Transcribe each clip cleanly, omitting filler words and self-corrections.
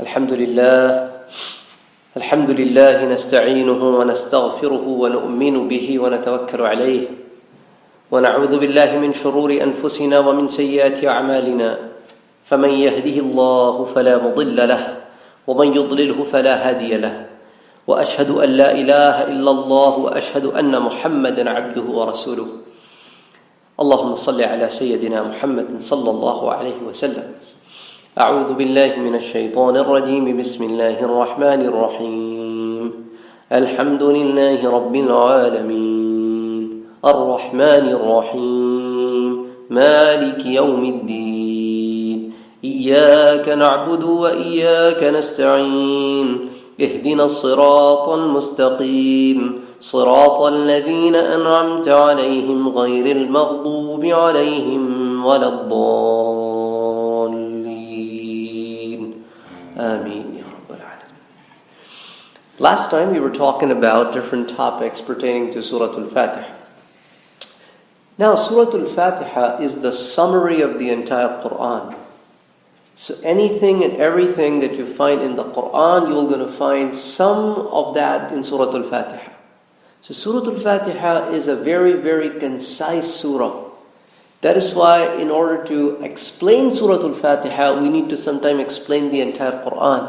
الحمد لله نستعينه ونستغفره ونؤمن به ونتوكل عليه ونعوذ بالله من شرور أنفسنا ومن سيئات أعمالنا فمن يهده الله فلا مضل له ومن يضلله فلا هادي له وأشهد أن لا إله إلا الله وأشهد أن محمدا عبده ورسوله اللهم صل على سيدنا محمد صلى الله عليه وسلم أعوذ بالله من الشيطان الرجيم بسم الله الرحمن الرحيم الحمد لله رب العالمين الرحمن الرحيم مالك يوم الدين إياك نعبد وإياك نستعين اهدنا الصراط المستقيم صراط الذين أنعمت عليهم غير المغضوب عليهم ولا الضالين آمين يا رب العالمين. Last time we were talking about different topics pertaining to Surah al Fatiha. Now Surah al Fatiha is the summary of the entire Quran. So anything and everything that you find in the Quran, you're going to find some of that in Surah al Fatiha. So Surah al Fatiha is a very, very concise surah. That is why in order to explain Surah al Fatiha, we need to sometimes explain the entire Quran.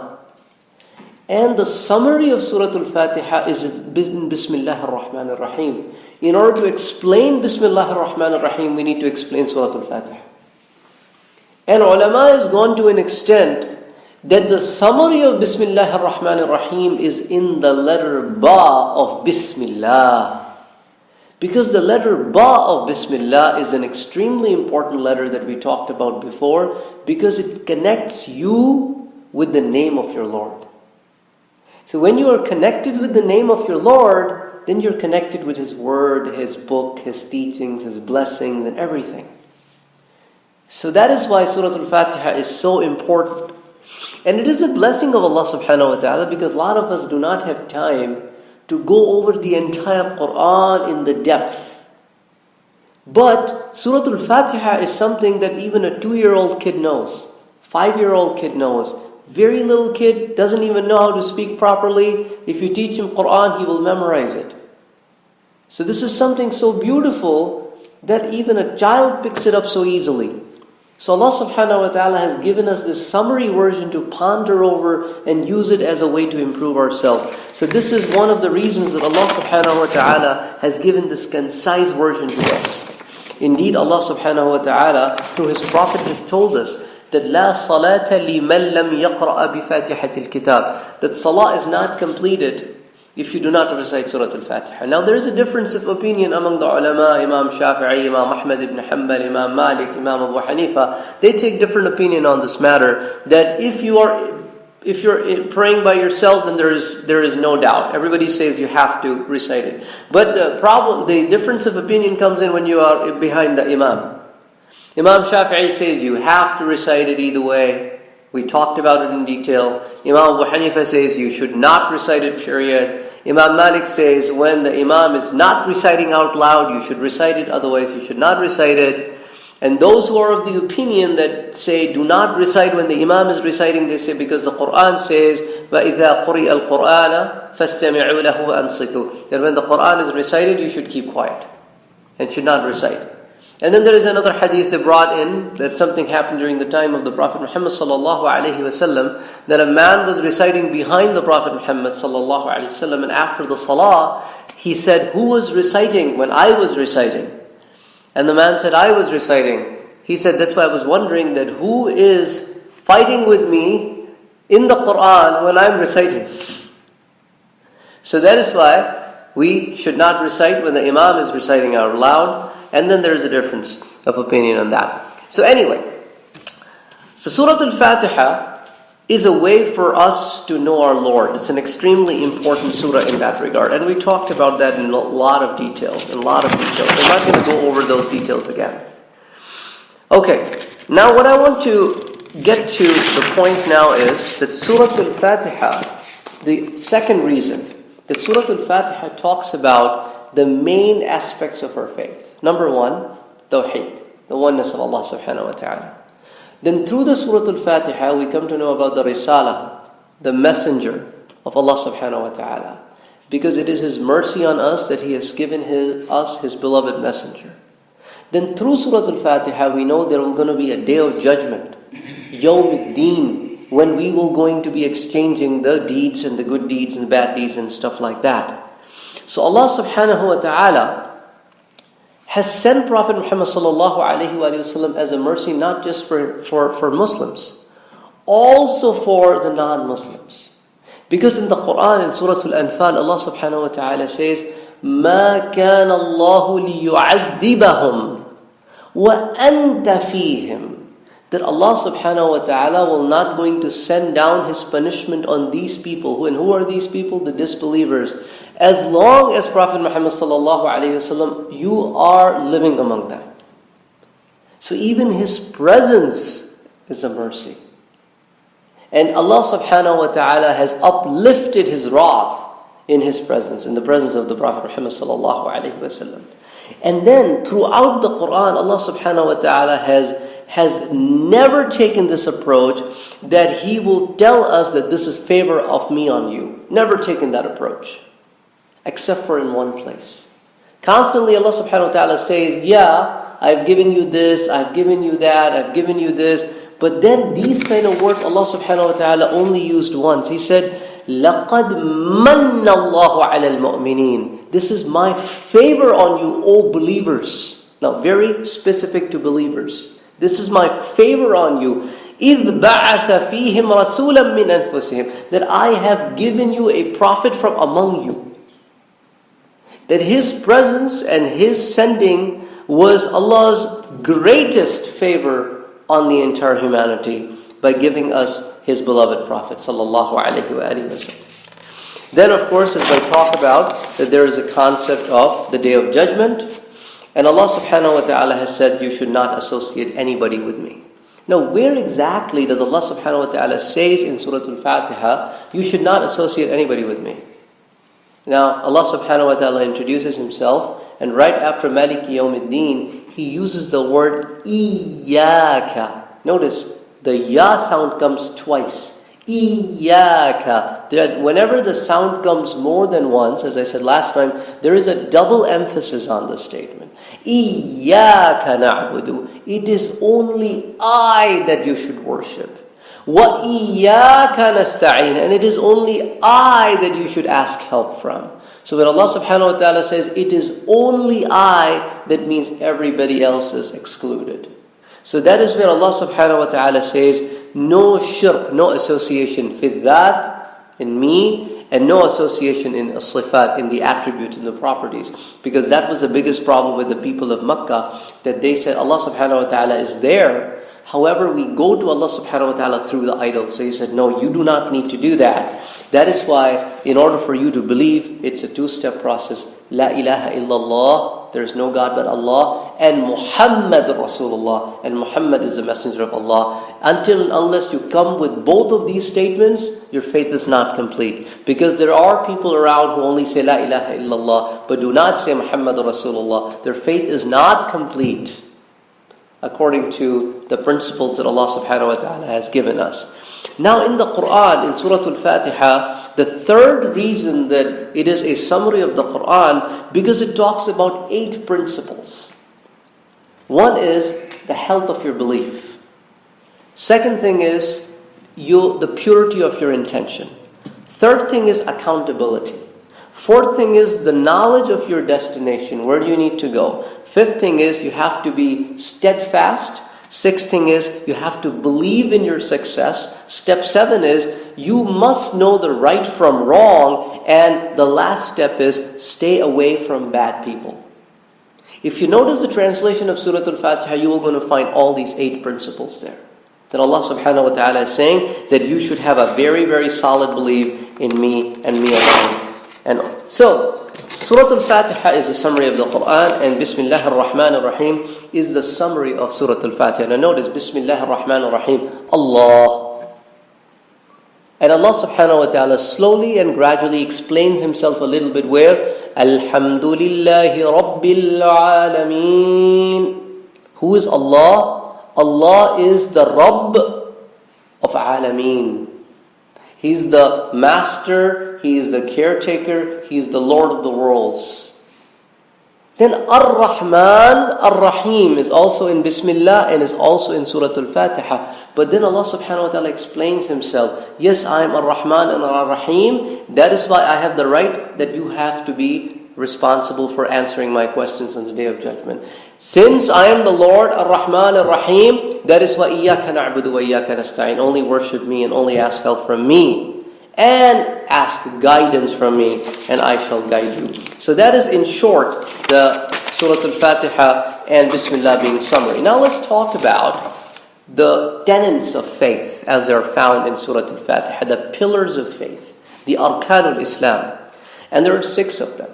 And the summary of Surah al Fatiha is Bismillah ar-Rahman ar-Rahim. In order to explain Bismillah ar-Rahman ar-Rahim, we need to explain Surah al Fatiha. And ulama has gone to an extent that the summary of Bismillah ar-Rahman ar-Rahim is in the letter Ba of Bismillah. Because the letter Ba of Bismillah is an extremely important letter that we talked about before, because it connects you with the name of your Lord. So when you are connected with the name of your Lord, then you're connected with His Word, His book, His teachings, His blessings and everything. So that is why Surah al Fatiha is so important. And it is a blessing of Allah subhanahu wa ta'ala, because a lot of us do not have time to go over the entire Quran in the depth. But Surah al Fatiha is something that even a 2-year-old kid knows, 5-year-old kid knows. Very little kid doesn't even know how to speak properly. If you teach him Quran, he will memorize it. So this is something so beautiful that even a child picks it up so easily. So Allah subhanahu wa ta'ala has given us this summary version to ponder over and use it as a way to improve ourselves. So this is one of the reasons that Allah subhanahu wa ta'ala has given this concise version to us. Indeed, Allah subhanahu wa ta'ala through His Prophet has told us that لا صلاة لمن لم يقرأ بفاتحة الكتاب, that salah is not completed if you do not recite Surah al-Fatiha. Now there is a difference of opinion among the ulama, Imam Shafi'i, Imam Ahmad ibn Hanbal, Imam Malik, Imam Abu Hanifa. They take different opinion on this matter, that if you're praying by yourself, then there is no doubt. Everybody says you have to recite it. But the difference of opinion comes in when you are behind the Imam. Imam Shafi'i says you have to recite it either way. We talked about it in detail. Imam Abu Hanifa says you should not recite it, period. Imam Malik says when the Imam is not reciting out loud, you should recite it, otherwise you should not recite it. And those who are of the opinion that say do not recite when the Imam is reciting, they say because the Quran says وَإِذَا قُرِئَ الْقُرْآنَ فَاسْتَمِعُوا لَهُ وَأَنصِتُوا, that when the Quran is recited, you should keep quiet and should not recite. And then there is another hadith they brought in that something happened during the time of the Prophet Muhammad sallallahu alaihi wasallam, that a man was reciting behind the Prophet Muhammad sallallahu alaihi wasallam, and after the salah, he said, "Who was reciting when I was reciting?" And the man said, "I was reciting." He said, "That's why I was wondering that who is fighting with me in the Quran when I'm reciting." So that is why we should not recite when the Imam is reciting out loud. And then there is a difference of opinion on that. So anyway, so Surah al Fatiha is a way for us to know our Lord. It's an extremely important surah in that regard. And we talked about that in a lot of details. We're not going to go over those details again. Okay, now what I want to get to the point now is that Surah al Fatiha, the second reason that Surah al Fatiha talks about the main aspects of our faith. Number one, Tawheed, the oneness of Allah subhanahu wa ta'ala. Then through the Surah al Fatiha, we come to know about the Risalah, the messenger of Allah subhanahu wa ta'ala, because it is His mercy on us that He has given us His beloved messenger. Then through Surah al Fatiha, we know there will going to be a day of judgment, Yawm al-Din, when we will going to be exchanging the deeds and the good deeds and the bad deeds and stuff like that. So Allah subhanahu wa ta'ala has sent Prophet Muhammad sallallahu alayhi wa sallam as a mercy, not just for Muslims, also for the non-Muslims. Because in the Quran, in Surah Al-Anfal, Allah subhanahu wa ta'ala says, مَا كَانَ اللَّهُ لِيُعَذِّبَهُمْ وَأَنْتَ فِيهِمْ. That Allah subhanahu wa ta'ala will not going to send down His punishment on these people. And who are these people? The disbelievers. As long as Prophet Muhammad sallallahu alayhi wa sallam, you are living among them. So even His presence is a mercy. And Allah subhanahu wa ta'ala has uplifted His wrath in His presence, in the presence of the Prophet Muhammad sallallahu alayhi wa sallam. And then throughout the Quran, Allah subhanahu wa ta'ala has never taken this approach that He will tell us that this is favor of me on you. Never taken that approach. Except for in one place. Constantly Allah subhanahu wa ta'ala says, yeah, I've given you this, I've given you that, I've given you this. But then these kind of words Allah subhanahu wa ta'ala only used once. He said, لَقَدْ مَنَّ اللَّهُ عَلَى الْمُؤْمِنِينَ. This is my favor on you, O believers. Now very specific to believers. This is my favor on you. إِذْ بَعَثَ فِيهِمْ رَسُولًا مِّنْ أَنفُسِهِمْ. That I have given you a prophet from among you. That His presence and His sending was Allah's greatest favor on the entire humanity by giving us His beloved Prophet sallallahu alaihi wasallam. Then of course, as I talk about that there is a concept of the Day of Judgment, and Allah subhanahu wa ta'ala has said, you should not associate anybody with me. Now where exactly does Allah subhanahu wa ta'ala says in Surah al Fatiha, you should not associate anybody with me? Now Allah subhanahu wa ta'ala introduces Himself, and right after Maliki Yawmiddin, He uses the word Iyaka. Notice, the Ya sound comes twice. Iyaka. Whenever the sound comes more than once, as I said last time, there is a double emphasis on the statement. Iyaka na'budu. It is only I that you should worship. Wa iyyaka nasta'in. And it is only I that you should ask help from. So when Allah subhanahu wa ta'ala says, it is only I, that means everybody else is excluded. So that is when Allah subhanahu wa ta'ala says, no shirk, no association fi that, in me, and no association in as-sifat, in the attributes, in the properties. Because that was the biggest problem with the people of Makkah, that they said Allah subhanahu wa ta'ala is there. However, we go to Allah subhanahu wa ta'ala through the idol. So He said, no, you do not need to do that. That is why, in order for you to believe, it's a two-step process. La ilaha illallah, there is no God but Allah, and Muhammad Rasulullah, and Muhammad is the messenger of Allah. Until and unless you come with both of these statements, your faith is not complete. Because there are people around who only say La ilaha illallah, but do not say Muhammad Rasulullah. Their faith is not complete, according to the principles that Allah subhanahu wa ta'ala has given us. Now in the Quran, in Surah al Fatiha, the third reason that it is a summary of the Quran, because it talks about 8 principles. One is the health of your belief. Second thing is the purity of your intention. Third thing is accountability. Fourth thing is the knowledge of your destination. Where do you need to go? Fifth thing is you have to be steadfast. Sixth thing is you have to believe in your success. Step 7 is you must know the right from wrong. And the last step is stay away from bad people. If you notice the translation of Surah al Fatiha, you are going to find all these 8 principles there. That Allah subhanahu wa ta'ala is saying that you should have a very, very solid belief in me and me alone. And so, Surah al Fatiha is the summary of the Quran, and Bismillah ar-Rahman ar-Rahim is the summary of Surah al Fatiha. Now notice, Bismillah ar-Rahman ar-Rahim, Allah. And Allah subhanahu wa ta'ala slowly and gradually explains Himself a little bit where, Alhamdulillahi Rabbil Alameen. Who is Allah? Allah is the Rabb of Alameen. He's the master, He is the caretaker, He is the Lord of the worlds. Then Ar-Rahman, Ar-Rahim is also in Bismillah and is also in Surah al Fatiha. But then Allah subhanahu wa ta'ala explains Himself. Yes, I am Ar-Rahman and Ar-Rahim. That is why I have the right that you have to be responsible for answering my questions on the Day of Judgment. Since I am the Lord, Ar-Rahman, Ar-Rahim, that is why Iyaka na'budu wa Iyaka nasta'in. Only worship me and only ask help from me. And ask guidance from me, and I shall guide you. So that is in short the Surah al Fatiha and Bismillah being summary. Now let's talk about the tenets of faith as they are found in Surah al Fatiha, the pillars of faith, the Arkan al-Islam. And there are 6 of them.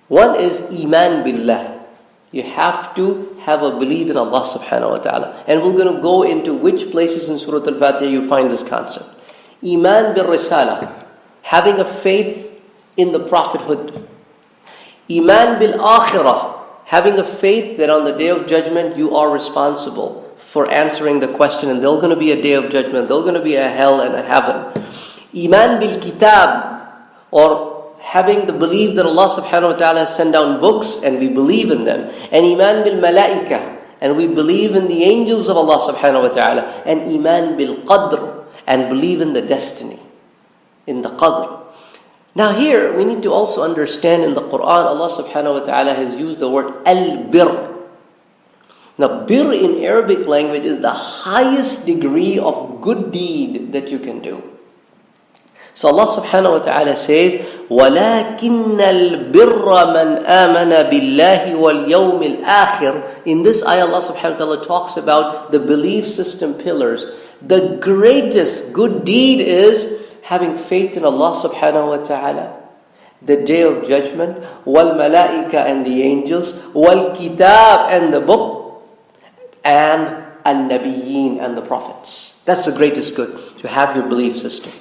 One is Iman Billah. You have to have a belief in Allah subhanahu wa ta'ala. And we're going to go into which places in Surah al Fatiha you find this concept. Iman bil Risala, having a faith in the prophethood. Iman bil Akhirah, having a faith that on the Day of Judgment you are responsible for answering the question, and there's going to be a Day of Judgment, there's going to be a hell and a heaven. Iman bil Kitab, or having the belief that Allah subhanahu wa ta'ala has sent down books and we believe in them. And Iman bil Malaika, and we believe in the angels of Allah subhanahu wa ta'ala. And Iman bil Qadr, and believe in the destiny, in the Qadr. Now here, we need to also understand in the Quran, Allah subhanahu wa ta'ala has used the word al-bir. Now, bir in Arabic language is the highest degree of good deed that you can do. So Allah subhanahu wa ta'ala says, وَلَكِنَّ الْبِرَّ مَنْ آمَنَ بِاللَّهِ وَالْيَوْمِ الْآخِرِ. In this ayah, Allah subhanahu wa ta'ala talks about the belief system pillars. The greatest good deed is having faith in Allah subhanahu wa ta'ala, the Day of Judgment, wal malaika and the angels, wal kitab and the book, and an-nabiyyin and the prophets. That's the greatest good, to have your belief system.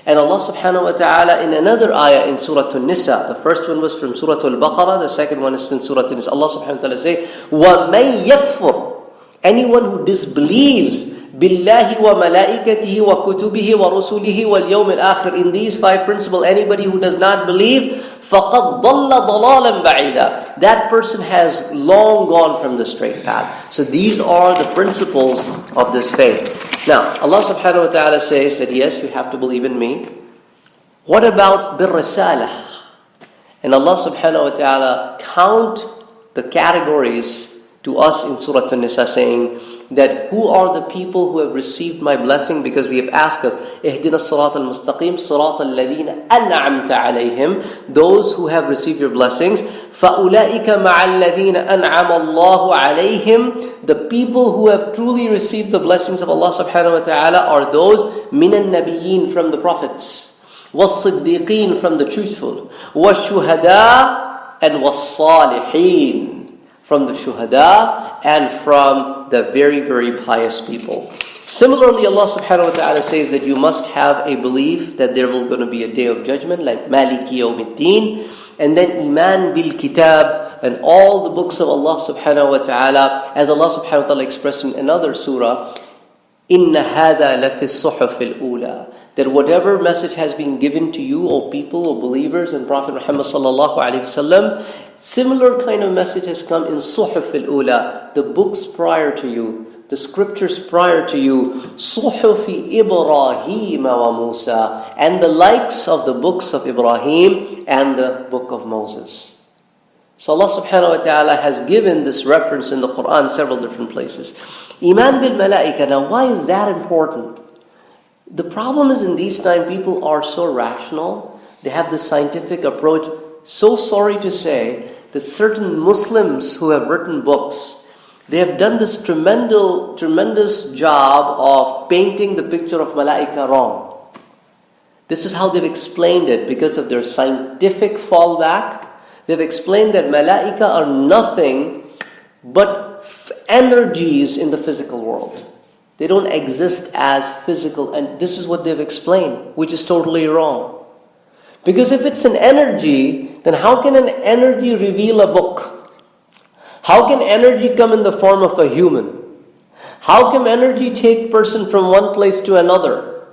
And Allah subhanahu wa ta'ala in another ayah in Surah An-Nisa, the first one was from Surah Al-Baqarah, the second one is in Surah An-Nisa. Allah subhanahu wa ta'ala says, وَمَنْ يَكْفُرْ, anyone who disbelieves billahi wa malaikatihi wa kutubihi wa rusulihi wal yawm al-akhir. In these 5 principles, anybody who does not believe, فَقَدْ ضَلَّ ضَلَالًا بَعِيدًا, that person has long gone from the straight path. So these are the principles of this faith. Now, Allah subhanahu wa ta'ala says that yes, you have to believe in me. What about bir risalah? And Allah subhanahu wa ta'ala count the categories to us in Surah An-Nisa, saying that who are the people who have received my blessing, because we have asked us, اهدنا الصراط المستقيم صراط الذين أنعمت عليهم, those who have received your blessings. فَأُولَئِكَ مَعَ الَّذِينَ أَنْعَمَ اللَّهُ عَلَيْهِمْ, the people who have truly received the blessings of Allah subhanahu wa ta'ala are those مِنَ النَّبِيِّينَ, from the prophets, وَالصِّدِّيقِينَ, from the truthful, وَالشُّهَدَاء and وَالصَّالِحِينَ, from the shuhada and from the very, very pious people. Similarly, Allah subhanahu wa ta'ala says that you must have a belief that there will going to be a Day of Judgment, like Maliki Yawmiddin, and then Iman bil Kitab, and all the books of Allah subhanahu wa ta'ala, as Allah subhanahu wa ta'ala expressed in another surah, إِنَّ هَذَا لَفِي الصُّحُفِ الْأُولَى, that whatever message has been given to you, O people, O believers, and Prophet Muhammad sallallahu alaihi wasallam, similar kind of message has come in Suhuf al-Ula, the books prior to you, the scriptures prior to you, Suhufi Ibrahim wa Musa, and the likes of the books of Ibrahim and the book of Moses. So Allah subhanahu wa ta'ala has given this reference in the Quran several different places. Iman bil Malaika, now why is that important? The problem is in these times people are so rational, they have this scientific approach. So sorry to say that certain Muslims who have written books, they have done this tremendous job of painting the picture of Malaika wrong. This is how they've explained it because of their scientific fallback. They've explained that Malaika are nothing but energies in the physical world. They don't exist as physical, and this is what they've explained, which is totally wrong. Because if it's an energy, then how can an energy reveal a book? How can energy come in the form of a human? How can energy take person from one place to another?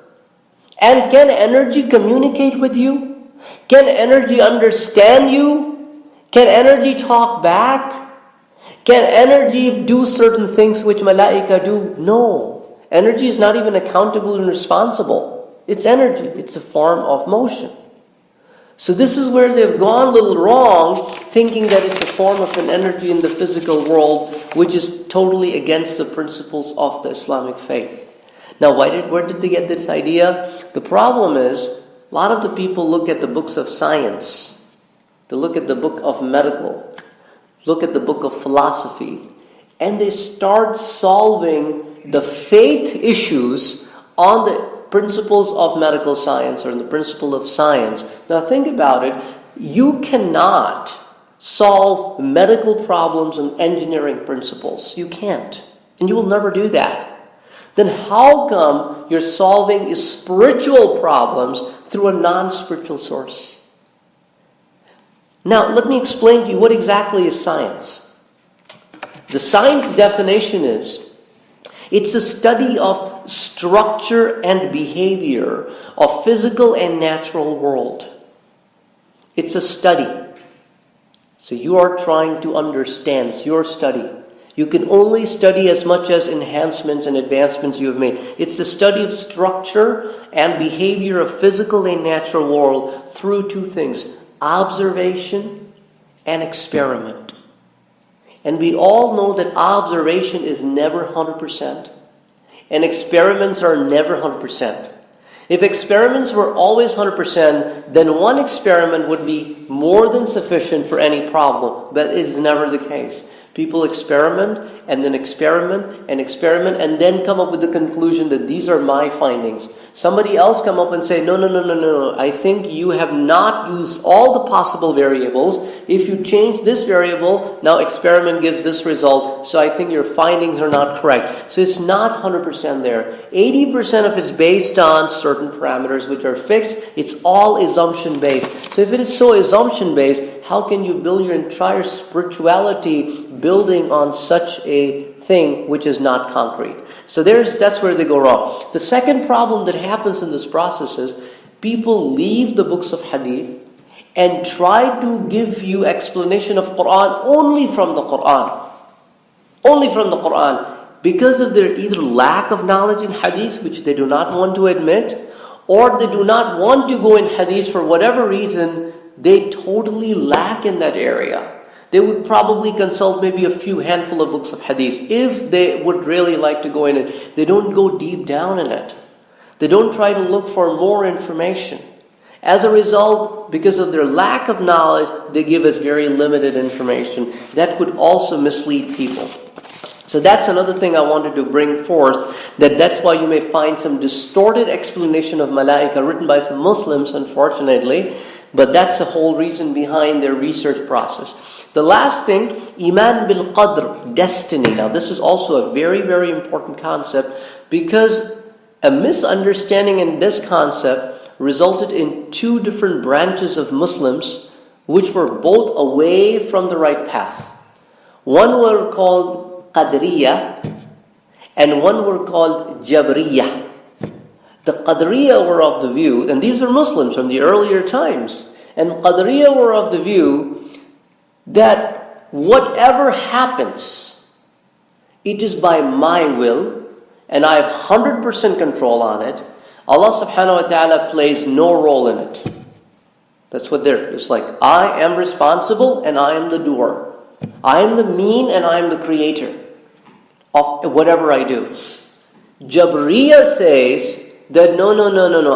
And can energy communicate with you? Can energy understand you? Can energy talk back? Can energy do certain things which malaika do? No. Energy is not even accountable and responsible. It's energy. It's a form of motion. So this is where they've gone a little wrong, thinking that it's a form of an energy in the physical world, which is totally against the principles of the Islamic faith. Now, where did they get this idea? The problem is, a lot of the people look at the books of science. They look at the book of medical, look at the book of philosophy, and they start solving the faith issues on the principles of medical science or in the principle of science. Now think about it. You cannot solve medical problems and engineering principles. You can't. And you will never do that. Then how come you're solving spiritual problems through a non-spiritual source? Now, let me explain to you what exactly is science. The science definition is, it's a study of structure and behavior of physical and natural world. It's a study. So you are trying to understand. It's your study. You can only study as much as enhancements and advancements you have made. It's the study of structure and behavior of physical and natural world through two things: observation and experiment. And we all know that observation is never 100%. And experiments are never 100%. If experiments were always 100%, then one experiment would be more than sufficient for any problem. But it is never the case. People experiment and then experiment and then come up with the conclusion that these are my findings. Somebody else come up and say, no, I think you have not used all the possible variables. If you change this variable, now experiment gives this result, so I think your findings are not correct. So it's not 100% there. 80% of it is based on certain parameters which are fixed. It's all assumption based. So if it is so assumption based, how can you build your entire spirituality building on such a thing which is not concrete? So that's where they go wrong. The second problem that happens in this process is people leave the books of hadith and try to give you explanation of Quran only from the Quran. Only from the Quran. Because of their either lack of knowledge in hadith, which they do not want to admit, or they do not want to go in hadith for whatever reason. They totally lack in that area. They would probably consult maybe a few handful of books of hadith if they would really like to go in it. They don't go deep down in it. They don't try to look for more information. As a result, because of their lack of knowledge, they give us very limited information. That could also mislead people. So that's another thing I wanted to bring forth, that's why you may find some distorted explanation of malaika written by some Muslims, unfortunately. But that's the whole reason behind their research process. The last thing, Iman bil Qadr, destiny. Now this is also a very, very important concept, because a misunderstanding in this concept resulted in two different branches of Muslims which were both away from the right path. One were called Qadriya and one were called Jabriya. The Qadriya were of the view, and these were Muslims from the earlier times, and Qadriya were of the view that whatever happens, it is by my will, and I have 100% control on it. Allah subhanahu wa ta'ala plays no role in it. That's what it's like. I am responsible and I am the doer. I am the mean and I am the creator of whatever I do. Jabriya says that no,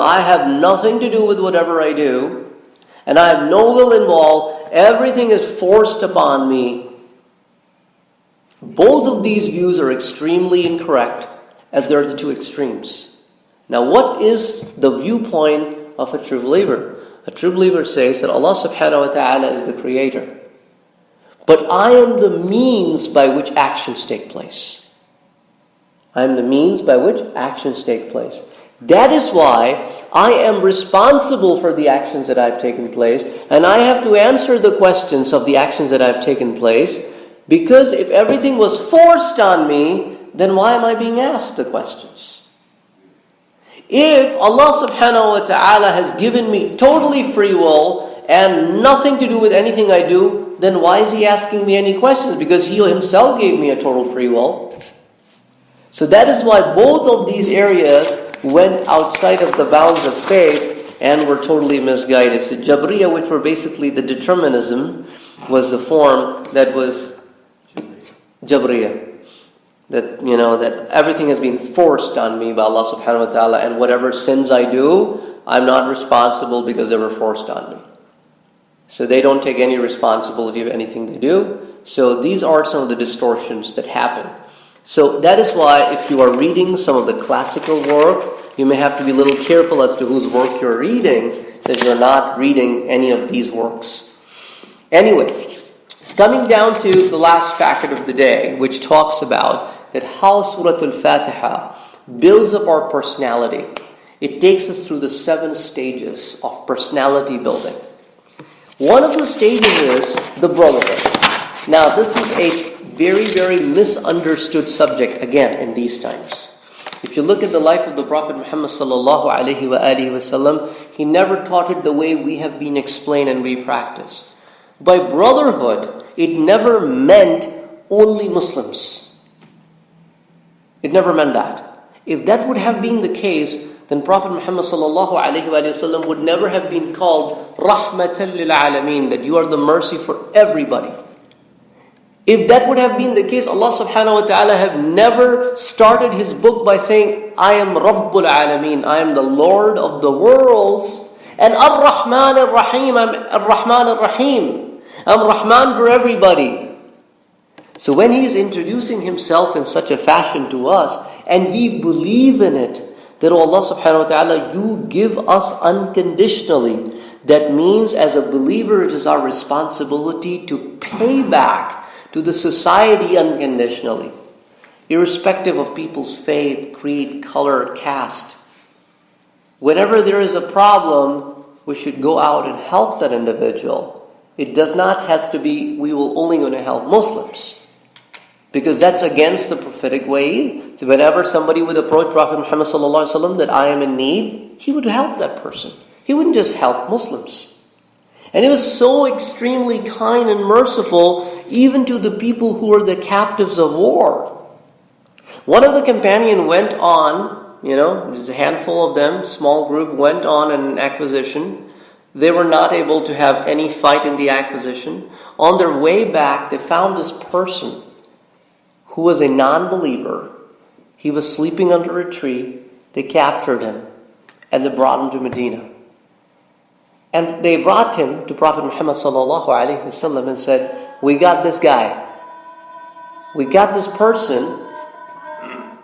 I have nothing to do with whatever I do, and I have no will involved. Everything is forced upon me. Both of these views are extremely incorrect, as they are the two extremes. Now, what is the viewpoint of a true believer? A true believer says that Allah subhanahu wa ta'ala is the creator, but I am the means by which actions take place. I am the means by which actions take place. That is why I am responsible for the actions that I've taken place, and I have to answer the questions of the actions that I've taken place, because if everything was forced on me, then why am I being asked the questions? If Allah subhanahu wa ta'ala has given me totally free will and nothing to do with anything I do, then why is He asking me any questions? Because He Himself gave me a total free will. So that is why both of these areas went outside of the bounds of faith and were totally misguided. So Jabriya, which were basically the determinism, was the form that was Jabriya. That, that everything has been forced on me by Allah subhanahu wa ta'ala, and whatever sins I do, I'm not responsible because they were forced on me. So they don't take any responsibility of anything they do. So these are some of the distortions that happen. So that is why if you are reading some of the classical work, you may have to be a little careful as to whose work you're reading, since you're not reading any of these works. Anyway, coming down to the last packet of the day, which talks about that how Surah al Fatiha builds up our personality. It takes us through the 7 stages of personality building. One of the stages is the brotherhood. Now, this is a very, very misunderstood subject, again, in these times. If you look at the life of the Prophet Muhammad sallallahu alaihi wasallam, he never taught it the way we have been explained and we practice. By brotherhood, it never meant only Muslims. It never meant that. If that would have been the case, then Prophet Muhammad sallallahu alaihi wasallam would never have been called Rahmatan lil Alameen, that you are the mercy for everybody. If that would have been the case, Allah subhanahu wa ta'ala have never started His book by saying, I am Rabbul Alameen, I am the Lord of the worlds, and Ar-Rahman Ar-Rahim, I'm Ar-Rahman Ar-Rahim, I'm Rahman for everybody. So when He is introducing Himself in such a fashion to us, and we believe in it, that Allah subhanahu wa ta'ala, you give us unconditionally, that means as a believer it is our responsibility to pay back to the society unconditionally, irrespective of people's faith, creed, color, caste. Whenever there is a problem, we should go out and help that individual. It does not has to be, we will only going to help Muslims. Because that's against the prophetic way. So whenever somebody would approach Prophet Muhammad sallallahu alaihi wasallam that I am in need, he would help that person. He wouldn't just help Muslims. And He was so extremely kind and merciful even to the people who were the captives of war. One of the companions went on, just a handful of them, small group, went on an acquisition. They were not able to have any fight in the acquisition. On their way back, they found this person who was a non-believer. He was sleeping under a tree. They captured him and they brought him to Medina. And they brought him to Prophet Muhammad sallallahu alaihi wasallam and said, we got this guy. We got this person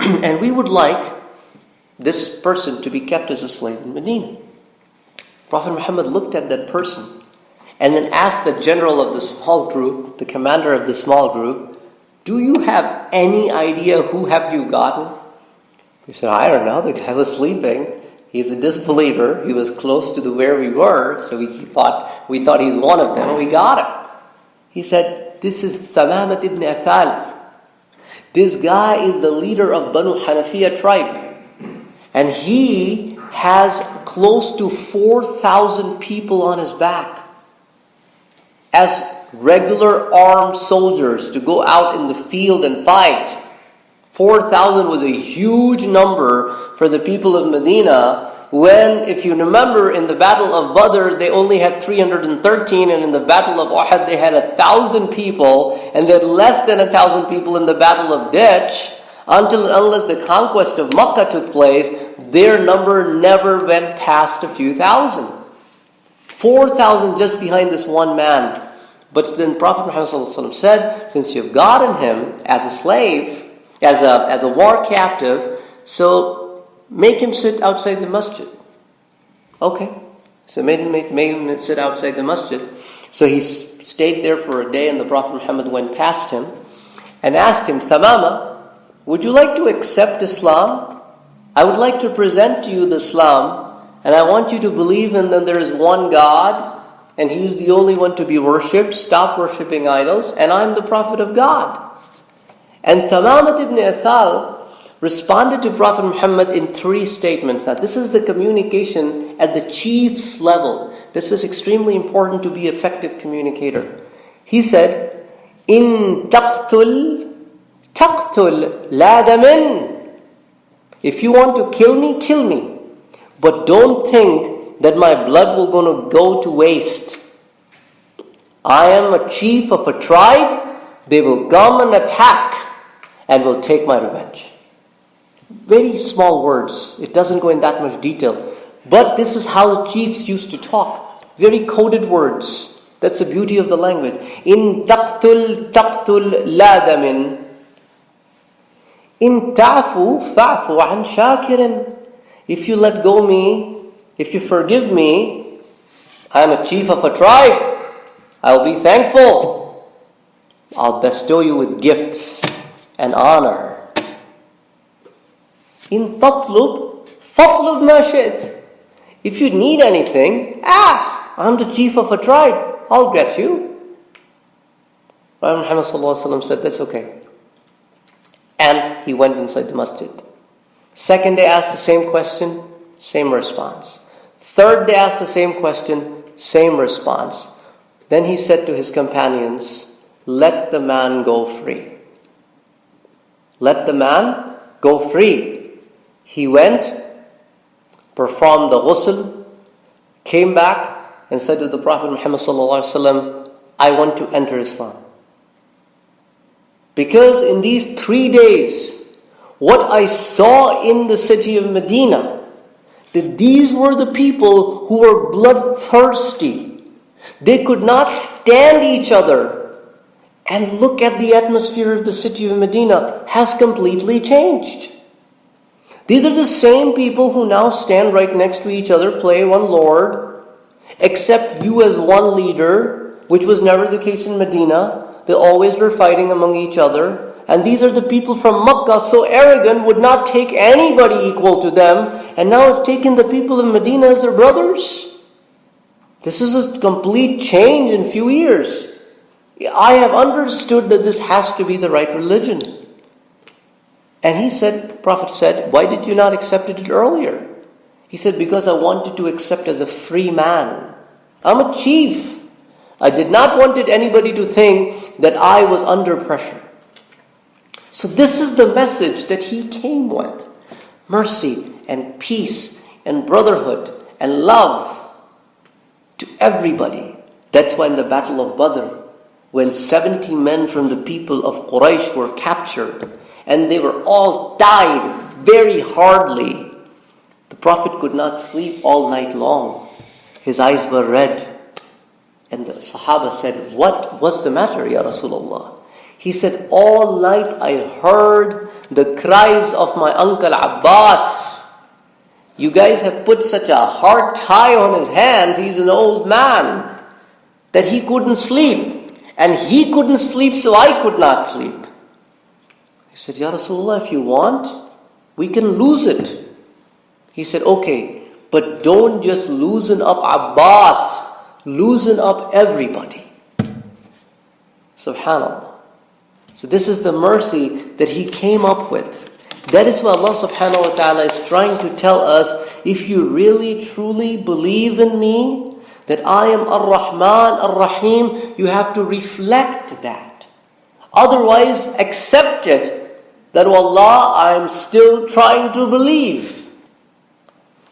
and we would like this person to be kept as a slave in Medina. Prophet Muhammad looked at that person and then asked the general of the small group, the commander of the small group, do you have any idea who have you gotten? He said, I don't know. The guy was sleeping. He's a disbeliever. He was close to where we were, so we thought he's one of them, and we got him. He said, this is Thamamat ibn Athal. This guy is the leader of Banu Hanafiya tribe. And he has close to 4,000 people on his back as regular armed soldiers to go out in the field and fight. 4,000 was a huge number for the people of Medina when, if you remember, in the Battle of Badr, they only had 313, and in the Battle of Uhud, they had 1,000 people, and they had less than 1,000 people in the Battle of Ditch. Unless the conquest of Makkah took place, their number never went past a few thousand. 4,000 just behind this one man. But then Prophet Muhammad ﷺ said, since you've gotten him as a slave, as a war captive, so make him sit outside the masjid. Okay. So made him sit outside the masjid. So he stayed there for a day, and the Prophet Muhammad went past him and asked him, Thamama, would you like to accept Islam? I would like to present to you the Islam, and I want you to believe in that there is one God, and He's the only one to be worshipped. Stop worshipping idols, and I'm the Prophet of God. And Thamamat ibn Athal responded to Prophet Muhammad in 3 statements. Now this is the communication at the chief's level. This was extremely important to be an effective communicator. He said, "In taqtul la damin." If you want to kill me, kill me. But don't think that my blood will going to go to waste. I am a chief of a tribe. They will come and attack and will take my revenge. Very small words. It doesn't go in that much detail. But this is how the chiefs used to talk. Very coded words. That's the beauty of the language. In taqtul la damin. In ta'fu fa'fu an shakirin. If you let go me, if you forgive me, I am a chief of a tribe. I'll be thankful. I'll bestow you with gifts and honor. In tatlub, fatlub ma shi't. If you need anything, ask. I'm the chief of a tribe. I'll get you. Prophet Muhammad ﷺ said, that's okay. And he went inside the masjid. Second day asked the same question, same response. Third day asked the same question, same response. Then he said to his companions, let the man go free. Let the man go free. He went, performed the ghusl, came back and said to the Prophet Muhammad ﷺ, I want to enter Islam. Because in these 3 days, what I saw in the city of Medina, that these were the people who were bloodthirsty. They could not stand each other. And look at the atmosphere of the city of Medina has completely changed. These are the same people who now stand right next to each other, play one Lord, accept you as one leader, which was never the case in Medina. They always were fighting among each other. And these are the people from Makkah, so arrogant, would not take anybody equal to them, and now have taken the people of Medina as their brothers. This is a complete change in few years. I have understood that this has to be the right religion. And he said, Prophet said, why did you not accept it earlier? He said, because I wanted to accept as a free man. I'm a chief. I did not want anybody to think that I was under pressure. So this is the message that he came with. Mercy and peace and brotherhood and love to everybody. That's why in the Battle of Badr, when 70 men from the people of Quraysh were captured and they were all died very hardly, the Prophet could not sleep all night long. His eyes were red. And the Sahaba said, what was the matter, Ya Rasulullah? He said, all night I heard the cries of my uncle Abbas. You guys have put such a hard tie on his hands, he's an old man, that he couldn't sleep. And he couldn't sleep, so I could not sleep. He said, Ya Rasulullah, if you want, we can lose it. He said, okay, but don't just loosen up Abbas, loosen up everybody. Subhanallah. So this is the mercy that he came up with. That is what Allah subhanahu wa ta'ala is trying to tell us. If you really truly believe in me, that I am Ar-Rahman, Ar-Rahim, you have to reflect that. Otherwise, accept it, that Allah, I'm still trying to believe.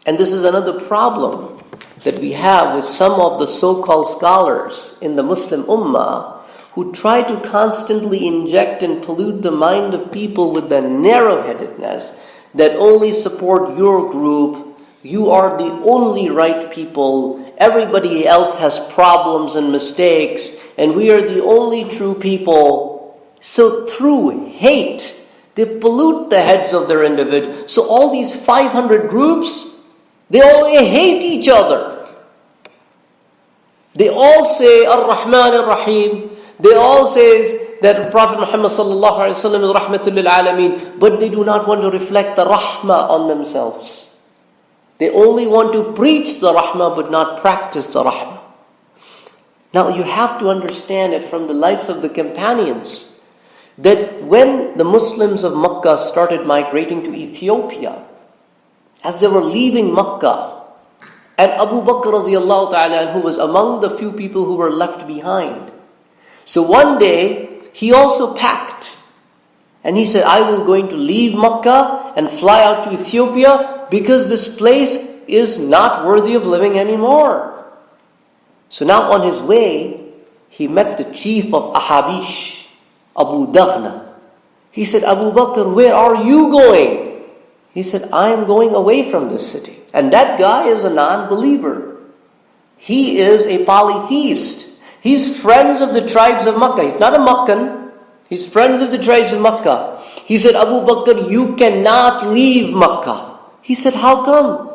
And this is another problem that we have with some of the so-called scholars in the Muslim Ummah, who try to constantly inject and pollute the mind of people with the narrow-headedness that only support your group. You are the only right people. Everybody else has problems and mistakes, and we are the only true people. So through hate, they pollute the heads of their individuals. So all these 500 groups, they all hate each other. They all say Ar-Rahman Ar-Rahim. They all say that Prophet Muhammad sallallahu alaihi wasallam is rahmatul lil alameen, but they do not want to reflect the rahmah on themselves. They only want to preach the rahmah but not practice the rahmah. Now you have to understand it from the lives of the companions. that when the Muslims of Makkah started migrating to Ethiopia, as they were leaving Makkah, and Abu Bakr radiallahu ta'ala anhu was among the few people who were left behind. So one day, he also packed. And he said, I will going to leave Makkah and fly out to Ethiopia because this place is not worthy of living anymore. So now on his way, he met the chief of Ahabish, Abu Daghna. He said, Abu Bakr, where are you going? He said, I am going away from this city. And that guy is a non-believer. He is a polytheist. He's friends of the tribes of Makkah. He's not a Meccan. He's friends of the tribes of Makkah. He said, Abu Bakr, you cannot leave Makkah. He said, how come?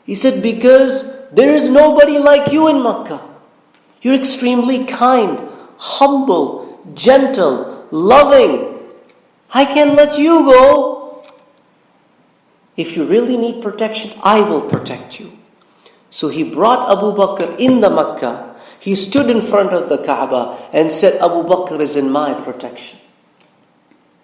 He said, because there is nobody like you in Makkah. You're extremely kind, humble, gentle, loving. I can't let you go. If you really need protection, I will protect you. So he brought Abu Bakr in the Makkah. He stood in front of the Kaaba and said, Abu Bakr is in my protection.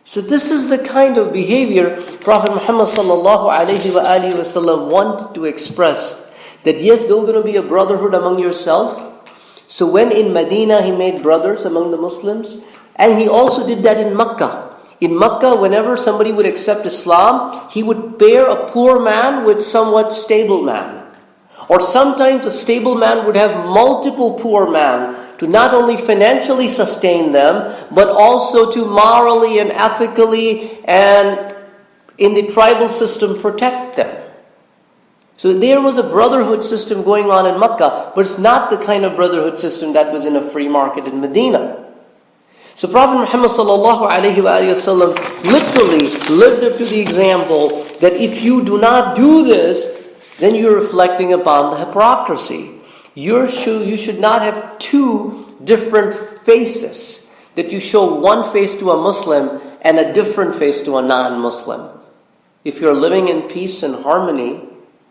So this is the kind of behavior Prophet Muhammad sallallahu alayhi wa alihi wa sallam wanted to express. That yes, there's going to be a brotherhood among yourself. So when in Medina he made brothers among the Muslims, and he also did that in Makkah. In Makkah, whenever somebody would accept Islam, he would pair a poor man with somewhat stable man. Or sometimes a stable man would have multiple poor men to not only financially sustain them, but also to morally and ethically and in the tribal system protect them. So there was a brotherhood system going on in Makkah, but it's not the kind of brotherhood system that was in a free market in Medina. So Prophet Muhammad sallallahu alayhi wa sallam literally lived up to the example that if you do not do this, then you're reflecting upon the hypocrisy. You should not have two different faces. That you show one face to a Muslim and a different face to a non-Muslim. If you're living in peace and harmony,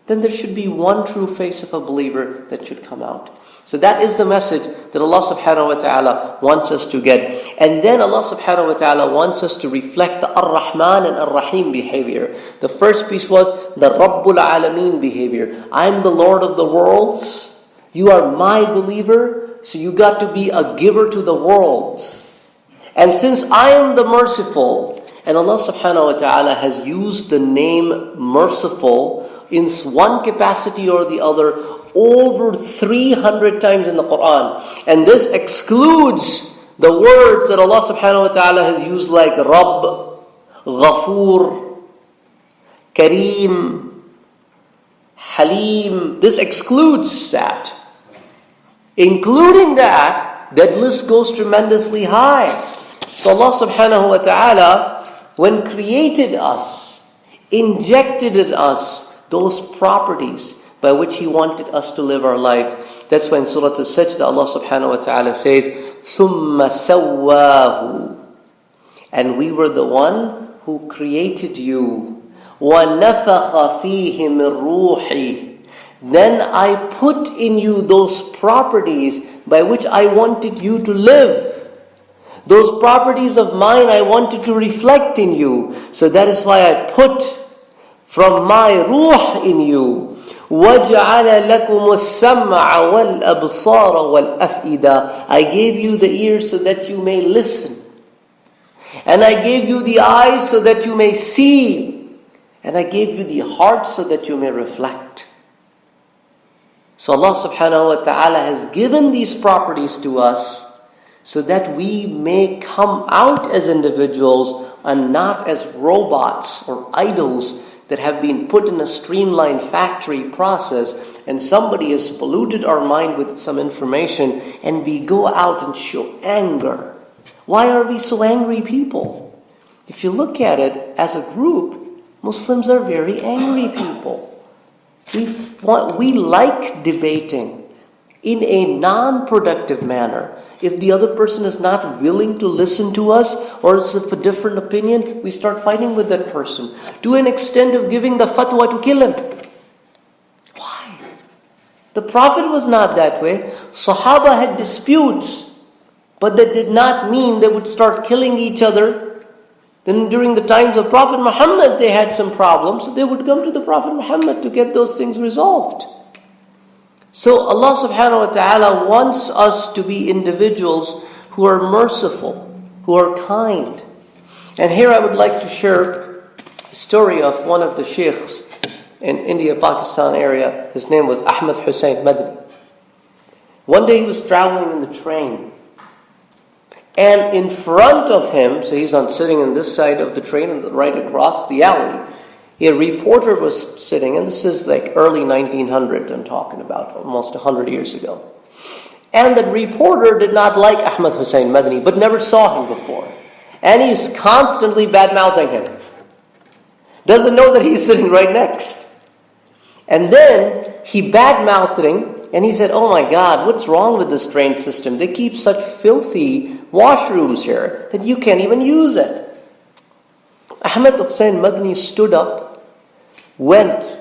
then there should be one true face of a believer that should come out. So that is the message that Allah subhanahu wa ta'ala wants us to get. And then Allah subhanahu wa ta'ala wants us to reflect the Ar-Rahman and Ar-Rahim behavior. The first piece was the Rabbul Alameen behavior. I'm the Lord of the worlds. You are my believer. So you got to be a giver to the worlds. And since I am the merciful, and Allah subhanahu wa ta'ala has used the name merciful in one capacity or the other over 300 times in the Quran. And this excludes the words that Allah subhanahu wa ta'ala has used like Rabb, Ghafoor, Kareem, Halim. This excludes that. Including that list goes tremendously high. So Allah subhanahu wa ta'ala, when created us, injected in us those properties by which He wanted us to live our life. That's why in Surah Al-Sajdah Allah subhanahu wa ta'ala says, ثُمَّ سَوَّاهُ. And we were the one who created you. وَنَفَخَ فِيهِ مِن رُوحِهِ. Then I put in you those properties by which I wanted you to live. Those properties of mine I wanted to reflect in you. So that is why I put from my ruh in you. وَجَعَلَ لَكُمُ السَّمْعَ وَالْأَبْصَارَ وَالْأَفْئِدَةَ. I gave you the ears so that you may listen. And I gave you the eyes so that you may see. And I gave you the heart so that you may reflect. So Allah subhanahu wa ta'ala has given these properties to us so that we may come out as individuals and not as robots or idols that have been put in a streamlined factory process, and somebody has polluted our mind with some information, and we go out and show anger. Why are we so angry people? If you look at it as a group, Muslims are very angry people. We like debating in a non-productive manner. If the other person is not willing to listen to us or is of a different opinion, we start fighting with that person. To an extent of giving the fatwa to kill him. Why? The Prophet was not that way. Sahaba had disputes But that did not mean they would start killing each other. Then during the times of Prophet Muhammad, they had some problems. So they would come to the Prophet Muhammad to get those things resolved. So Allah subhanahu wa ta'ala wants us to be individuals who are merciful, who are kind. And here I would like to share a story of one of the sheikhs in India, Pakistan area. His name was Ahmad Hussain Madani. One day he was traveling in the train. And in front of him, so he's sitting on this side of the train and right across the alley, a reporter was sitting, and this is like early 1900, I'm talking about, almost 100 years ago. And the reporter did not like Ahmad Hussain Madani, but never saw him before. And he's constantly bad-mouthing him. Doesn't know that he's sitting right next. And then he bad-mouthed him, and he said, "Oh my God, what's wrong with this train system? They keep such filthy washrooms here that you can't even use it." Ahmad Hussain Madani stood up, went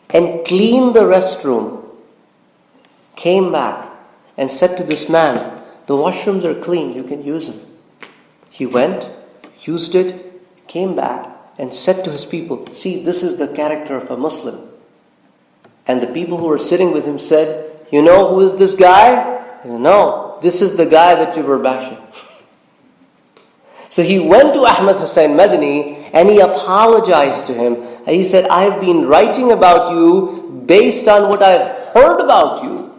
and cleaned the restroom, came back and said to this man, "The washrooms are clean, you can use them." He went, used it, came back and said to his people, "See, this is the character of a Muslim." And the people who were sitting with him said, "You know who is this guy?" "No, this is the guy that you were bashing." So he went to Ahmad Hussain Madani and he apologized to him. And he said, "I have been writing about you based on what I've heard about you.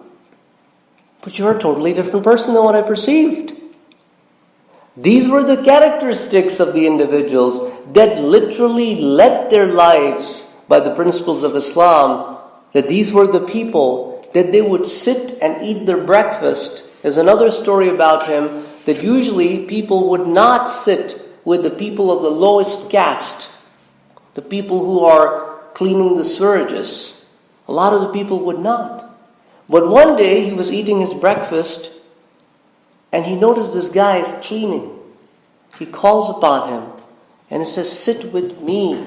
But you're a totally different person than what I perceived." These were the characteristics of the individuals that literally led their lives by the principles of Islam. That these were the people that they would sit and eat their breakfast. There's another story about him that usually people would not sit with the people of the lowest caste, the people who are cleaning the sewages. A lot of the people would not. But one day he was eating his breakfast and he noticed this guy is cleaning. He calls upon him and he says, "Sit with me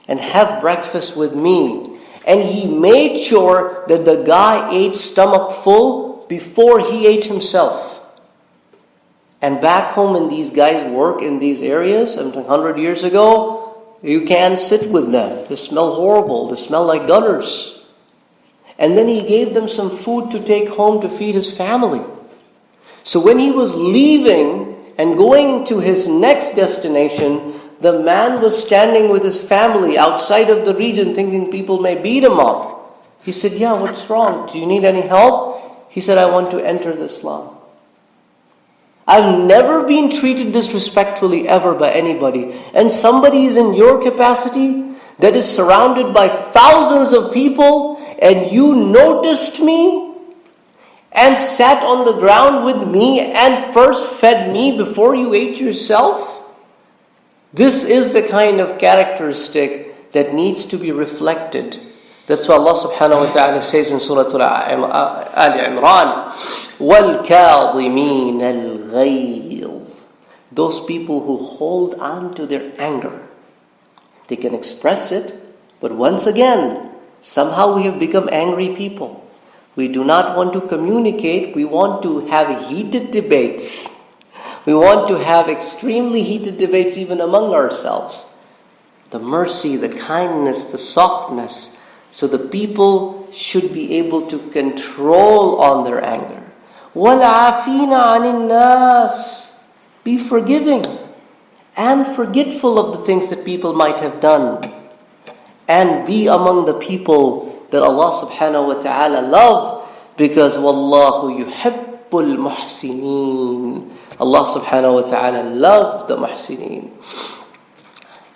and have breakfast with me." And he made sure that the guy ate stomach full before he ate himself. And back home when these guys work in these areas, 100 years ago, you can't sit with them. They smell horrible. They smell like gutters. And then he gave them some food to take home to feed his family. So when he was leaving and going to his next destination, the man was standing with his family outside of the region thinking people may beat him up. He said, "Yeah, what's wrong? Do you need any help?" He said, "I want to enter Islam. I've never been treated disrespectfully ever by anybody. And somebody is in your capacity that is surrounded by thousands of people and you noticed me and sat on the ground with me and first fed me before you ate yourself." This is the kind of characteristic that needs to be reflected. That's why Allah subhanahu wa ta'ala says in Surah Al Imran, وَالْكَاظِمِينَ الْغَيْظِ. Those people who hold on to their anger. They can express it, but once again, somehow we have become angry people. We do not want to communicate, we want to have heated debates. We want to have extremely heated debates even among ourselves. The mercy, the kindness, the softness. So the people should be able to control on their anger. وَالْعَافِينَ عَنِ النَّاسِ. Be forgiving and forgetful of the things that people might have done. And be among the people that Allah subhanahu wa ta'ala love. Because وَاللَّهُ يُحِبُّ الْمُحْسِنِينَ. Allah subhanahu wa ta'ala loved the muhsineen.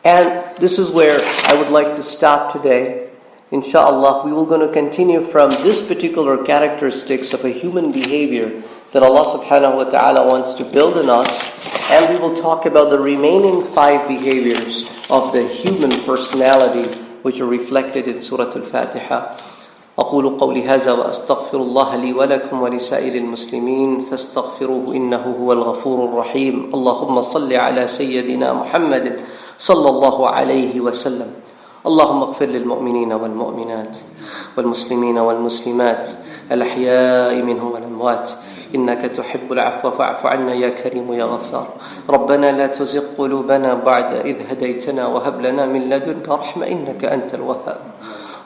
And this is where I would like to stop today. Inshallah, we will going to continue from this particular characteristics of a human behavior that Allah subhanahu wa ta'ala wants to build in us. And we will talk about the remaining 5 behaviors of the human personality which are reflected in Surah al Fatiha. أقول قولي هذا وأستغفر الله لي ولكم ولسائر المسلمين فاستغفروه إنه هو الغفور الرحيم. اللهم صل على سيدنا محمد صلى الله عليه وسلم. اللهم اغفر للمؤمنين والمؤمنات والمسلمين والمسلمات الأحياء منهم والأموات إنك تحب العفو فاعف عنا يا كريم يا غفار. ربنا لا تزغ قلوبنا بعد إذ هديتنا وهب لنا من لدنك رحمة إنك أنت الوهاب.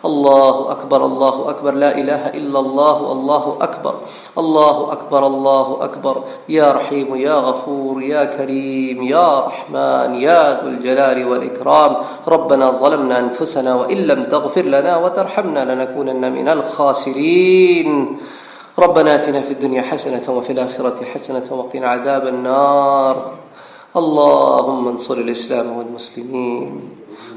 الله أكبر الله أكبر، لا إله إلا الله، الله أكبر الله أكبر الله أكبر. يا رحيم يا غفور يا كريم يا رحمن يا ذو الجلال والإكرام. ربنا ظلمنا أنفسنا وإن لم تغفر لنا وترحمنا لنكونن من الخاسرين. ربنا آتنا في الدنيا حسنة وفي الآخرة حسنة وقنا عذاب النار. اللهم انصر الإسلام والمسلمين،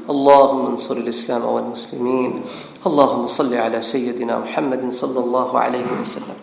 اللهم انصر الإسلام والمسلمين. اللهم صل على سيدنا محمد صلى الله عليه وسلم.